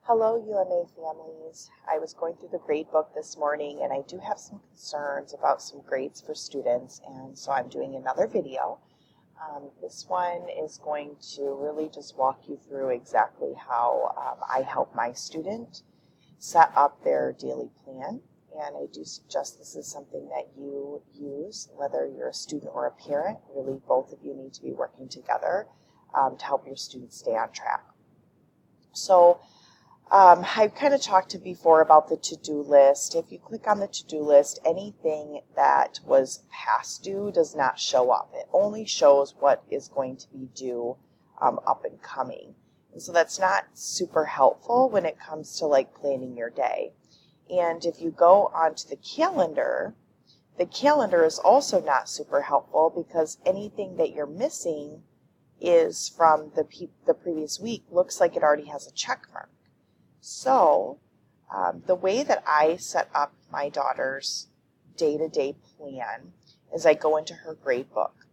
Hello, UMA families. I was going through the grade book this morning and I do have some concerns about some grades for students, and so I'm doing another video. This one is going to really just walk you through exactly how I help my student set up their daily plan. And I do suggest this is something that you use, whether you're a student or a parent. Really, both of you need to be working together to help your students stay on track. So, I've kind of talked before about the to-do list. If you click on the to-do list, anything that was past due does not show up. It only shows what is going to be due up and coming. And so that's not super helpful when it comes to like planning your day. And if you go onto the calendar is also not super helpful because anything that you're missing is from the previous week looks like it already has a check mark. So the way that I set up my daughter's day-to-day plan is I go into her grade book.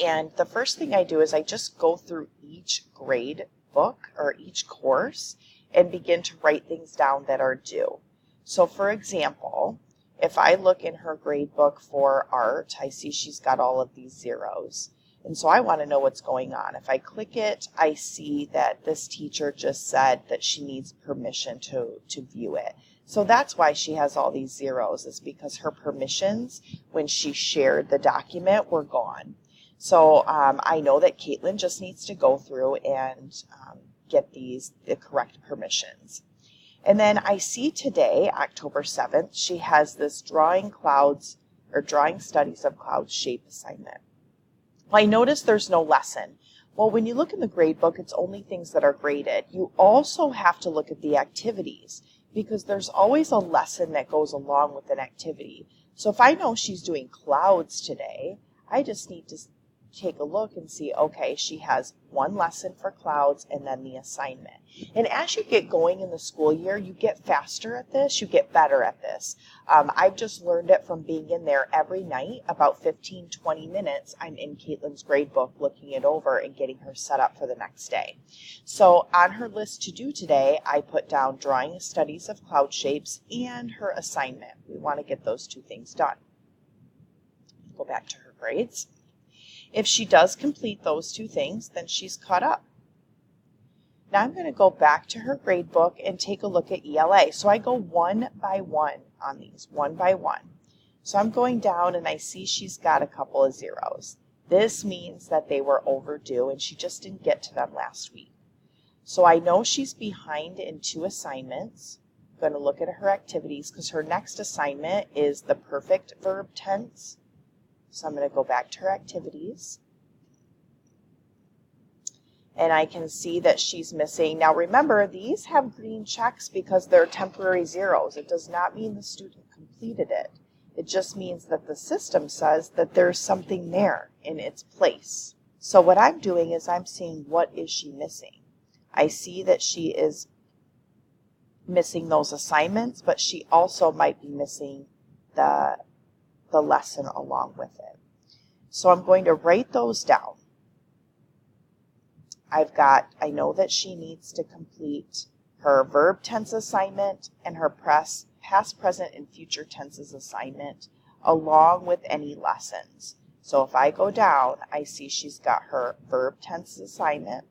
And the first thing I do is I just go through each grade book or each course and begin to write things down that are due. So for example, if I look in her grade book for art, I see she's got all of these zeros. And so I want to know what's going on. If I click it, I see that this teacher just said that she needs permission to view it. So that's why she has all these zeros, is because her permissions when she shared the document were gone. So I know that Caitlin just needs to go through and get the correct permissions. And then I see today, October 7th, she has this drawing studies of cloud shape assignment. Well, I notice there's no lesson. Well, when you look in the grade book, it's only things that are graded. You also have to look at the activities because there's always a lesson that goes along with an activity. So if I know she's doing clouds today, I just need to take a look and see, okay, she has one lesson for clouds and then the assignment. And as you get going in the school year, you get faster at this, you get better at this. I've just learned it from being in there every night, about 15-20 minutes. I'm in Caitlin's grade book looking it over and getting her set up for the next day. So on her list to do today, I put down drawing studies of cloud shapes and her assignment. We want to get those two things done. Go back to her grades. If she does complete those two things, then she's caught up. Now I'm going to go back to her grade book and take a look at ELA. So I go one by one on these, one by one. So I'm going down and I see she's got a couple of zeros. This means that they were overdue and she just didn't get to them last week. So I know she's behind in 2 assignments. I'm going to look at her activities because her next assignment is the perfect verb tense. So I'm going to go back to her activities. And I can see that she's missing. Now remember, these have green checks because they're temporary zeros. It does not mean the student completed it. It just means that the system says that there's something there in its place. So what I'm doing is I'm seeing what is she missing. I see that she is missing those assignments, but she also might be missing the lesson along with it. So I'm going to write those down. I know that she needs to complete her verb tense assignment and her past, present, and future tenses assignment along with any lessons. So if I go down, I see she's got her verb tense assignment.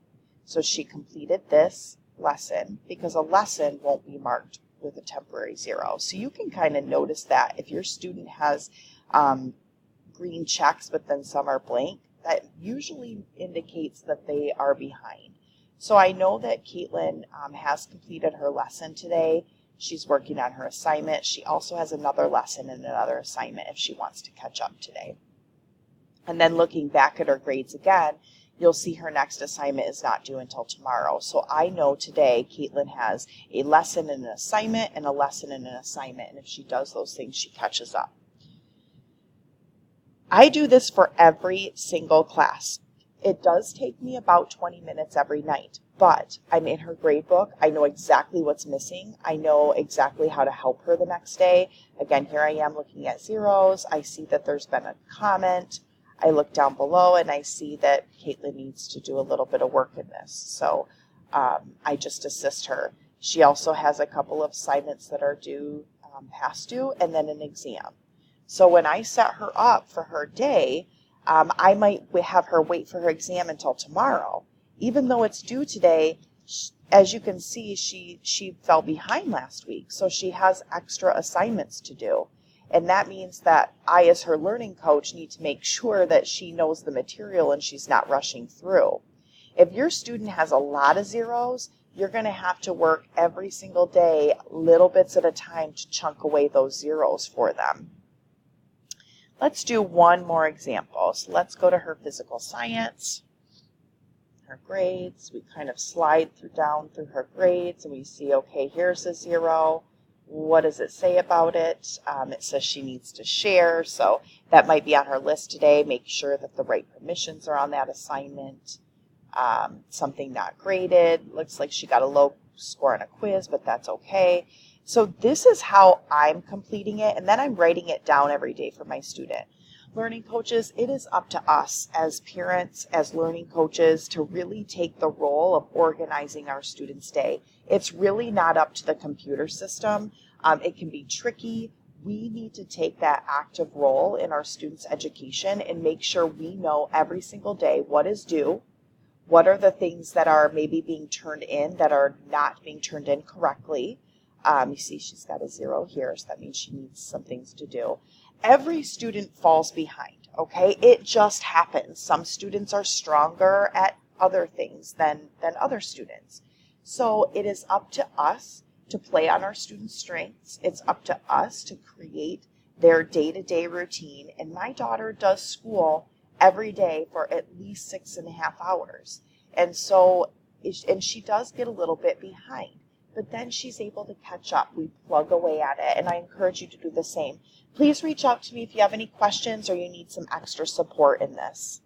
So she completed this lesson because a lesson won't be marked with a temporary zero. So you can kind of notice that if your student has green checks but then some are blank, that usually indicates that they are behind. So I know that Caitlin has completed her lesson today. She's working on her assignment. She also has another lesson and another assignment if she wants to catch up today. And then looking back at her grades again, you'll see her next assignment is not due until tomorrow. So I know today Caitlin has a lesson and an assignment and a lesson and an assignment. And if she does those things, she catches up. I do this for every single class. It does take me about 20 minutes every night, but I'm in her grade book. I know exactly what's missing. I know exactly how to help her the next day. Again, here I am looking at zeros. I see that there's been a comment. I look down below and I see that Caitlin needs to do a little bit of work in this. So I just assist her. She also has a couple of assignments that are due, past due, and then an exam. So when I set her up for her day, I might have her wait for her exam until tomorrow. Even though it's due today, as you can see, she fell behind last week. So she has extra assignments to do. And that means that I, as her learning coach, need to make sure that she knows the material and she's not rushing through. If your student has a lot of zeros, you're going to have to work every single day, little bits at a time, to chunk away those zeros for them. Let's do one more example. So let's go to her physical science, her grades. We kind of slide down through her grades and we see, okay, here's a 0. What does it say about it? It says she needs to share, so that might be on her list today. Make sure that the right permissions are on that assignment. Something not graded. Looks like she got a low score on a quiz, but that's okay. So this is how I'm completing it, and then I'm writing it down every day for my student. Learning coaches, it is up to us as parents, as learning coaches, to really take the role of organizing our students' day. It's really not up to the computer system. It can be tricky. We need to take that active role in our students' education and make sure we know every single day what is due, what are the things that are maybe being turned in that are not being turned in correctly. You see she's got a 0 here, so that means she needs some things to do. Every student falls behind, okay? It just happens. Some students are stronger at other things than other students. So it is up to us to play on our students' strengths. It's up to us to create their day-to-day routine. And my daughter does school every day for at least 6.5 hours. And she does get a little bit behind, but then she's able to catch up. We plug away at it, and I encourage you to do the same. Please reach out to me if you have any questions or you need some extra support in this.